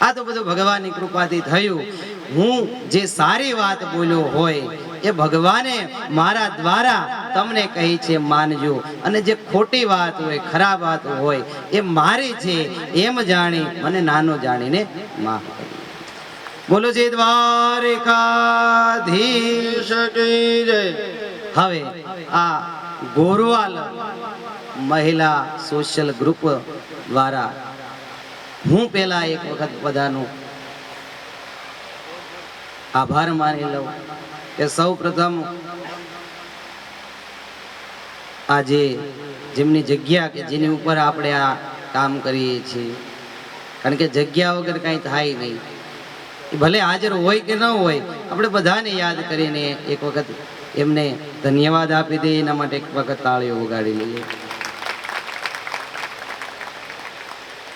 આ તો બધું ભગવાનની કૃપાથી થયું. હું જે સારી વાત બોલ્યો હોય એ ભગવાને મારા દ્વારા તમને કહી છે, માનજો. અને જે ખોટી વાત હોય, ખરાબ વાત હોય એ મારી છે એમ જાણી મને નાનો જાણીને માફ કરો. બોલો જય દ્વારકાધીશ કી જય. હવે આ ગોરવાલ મહિલા સોશિયલ ગ્રુપ દ્વારા હું પેલા એક વખત બધાનું આભાર માની લઉં કે સૌ પ્રથમ આજે જેમની જગ્યા કે જેની ઉપર આપણે આ કામ કરીએ છીએ, કારણ કે જગ્યા વગર કાંઈ થાય નહીં. ભલે હાજર હોય કે ન હોય, આપણે બધાને યાદ કરીને એક વખત એમને ધન્યવાદ આપી દઈએ. એના માટે એક વખત તાળીઓ વગાડી લઈએ.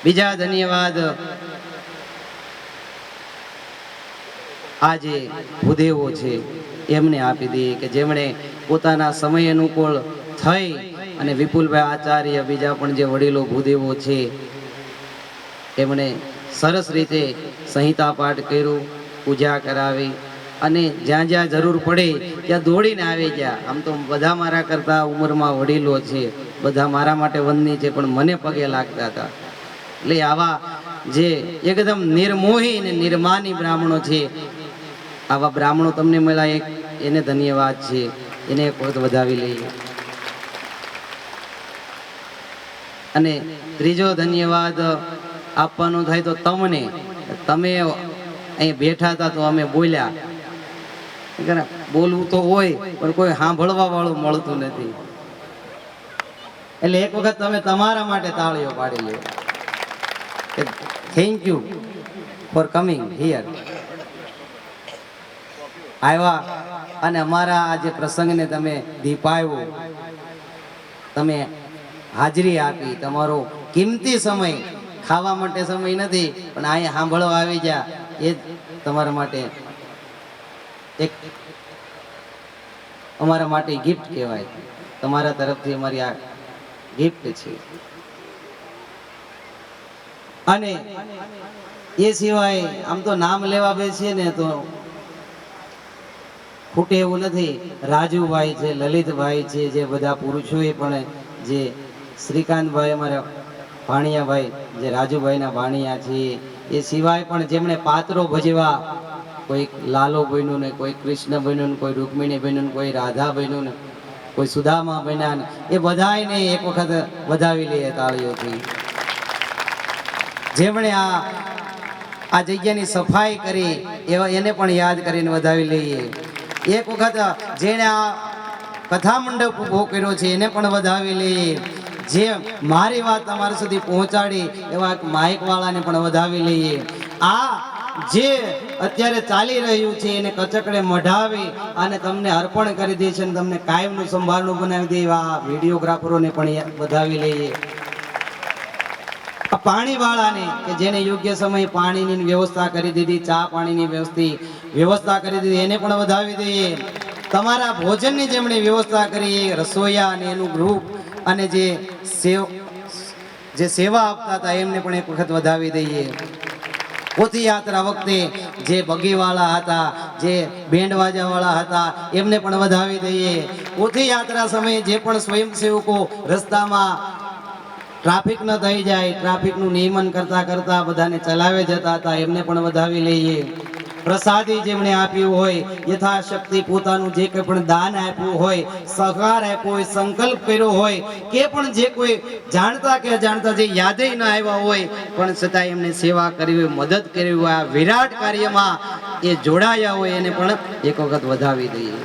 બીજા ધન્યવાદ આજે ભૂદેવો છે એમને આપી દઈએ કે જેમણે પોતાના સમય અનુકૂળ થઈ અને વિપુલભાઈ આચાર્ય, બીજા પણ જે વડીલો ભૂદેવો છે એમણે સરસ રીતે સંહિતા પાઠ કર્યું, પૂજા કરાવી અને જ્યાં જ્યાં જરૂર પડે ત્યાં દોડીને આવી ગયા. આમ તો બધા મારા કરતા ઉંમરમાં વડીલો છે, બધા મારા માટે વંદની છે, પણ મને પગે લાગતા હતા. એટલે આવા જે એકદમ નિર્મોહી અને નિર્માની બ્રાહ્મણો છે, આવા બ્રાહ્મણો તમને મળ્યા, એને ધન્યવાદ છે. એને એક વખત વધાવી લઈએ. અને ત્રીજો ધન્યવાદ આપવાનો થાય તો તમને, તમે અહીં બેઠા હતા તો અમે બોલ્યા. બોલવું તો હોય પણ કોઈ સાંભળવા વાળું મળતું નથી, એટલે એક વખત તમે તમારા માટે તાળીઓ પાડી લો. Thank you for coming here. આવ્યા અને અમારા આ જે પ્રસંગને તમે દીપાવ્યો, તમે હાજરી આપી, તમારો કિંમતી સમય, ખાવા માટે સમય નથી પણ અહીંયા સાંભળવા આવી ગયા, એ જ તમારા માટે એક અમારા માટે ગિફ્ટ કહેવાય. તમારા તરફથી અમારી આ ગિફ્ટ છે. અને એ સિવાય આમ તો નામ લેવા બેસીએ ને તો ખૂટે એવું નથી. રાજુભાઈ છે, લલિતભાઈ છે, જે બધા પુરુષોએ પણ, જે શ્રીકાંતભાઈ અમારા ભાણિયાભાઈ, જે રાજુભાઈના ભાણિયા છે, એ સિવાય પણ જેમણે પાત્રો ભજવા, કોઈ લાલો બન્યું ને, કોઈ કૃષ્ણ બન્યું ને, કોઈ રૂકમિણી બન્યું ને, કોઈ રાધા બન્યું ને, કોઈ સુદામા બન્યા ને, એ બધાને એક વખત વધાવી લઈએ તાળીઓથી. જેમણે આ જગ્યાની સફાઈ કરી એવા એને પણ યાદ કરીને વધાવી લઈએ. એક વખત જેણે આ કથા મંડપ ઉભો કર્યો છે એને પણ વધાવી લઈએ. જે મારી વાત તમારા સુધી પહોંચાડી એવા માઇક વાળાને પણ વધાવી લઈએ. આ જે અત્યારે ચાલી રહ્યું છે એને કચકડે મઢાવી અને તમને અર્પણ કરી દે છે અને તમને કાયમનું સંભાળનું બનાવી દે એવા વિડીયોગ્રાફરોને પણ વધાવી લઈએ. પાણી વાળાને કે જેને યોગ્ય સમયે પાણીની વ્યવસ્થા કરી દીધી, ચા પાણીની વ્યવસ્થા કરી દીધી, એને પણ વધાવી દઈએ. તમારા ભોજનની જેમણે વ્યવસ્થા કરી, રસોઈયા અને એનું ગ્રુપ અને જે સેવા આપતા હતા એમને પણ એક વખત વધાવી દઈએ. પોથી યાત્રા વખતે જે બગીવાળા હતા, જે બેન્ડવાજા વાળા હતા, એમને પણ વધાવી દઈએ. પોથી યાત્રા સમયે જે પણ સ્વયંસેવકો રસ્તામાં ટ્રાફિક ન થઈ જાય, ટ્રાફિકનું નિયમન કરતા કરતા બધાને ચલાવે જતા હતા, એમને પણ વધાવી લઈએ. પ્રસાદી જેમણે આપ્યું હોય, યથાશક્તિ પોતાનું જે કંઈ પણ દાન આપ્યું હોય, સહકાર આપ્યો હોય, સંકલ્પ કર્યો હોય, કે પણ જે કોઈ જાણતા કે અજાણતા જે યાદે ન આવ્યા હોય પણ છતાં એમને સેવા કરી હોય, મદદ કરી હોય, આ વિરાટ કાર્યમાં એ જોડાયા હોય, એને પણ એક વખત વધાવી દઈએ.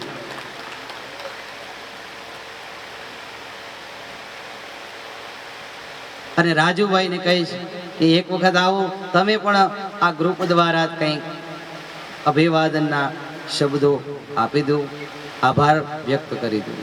અને રાજુભાઈને કહીશ કે એક વખત આવો, તમે પણ આ ગ્રુપ દ્વારા કંઈક અભિવાદનના શબ્દો આપી દો, આભાર વ્યક્ત કરી દો.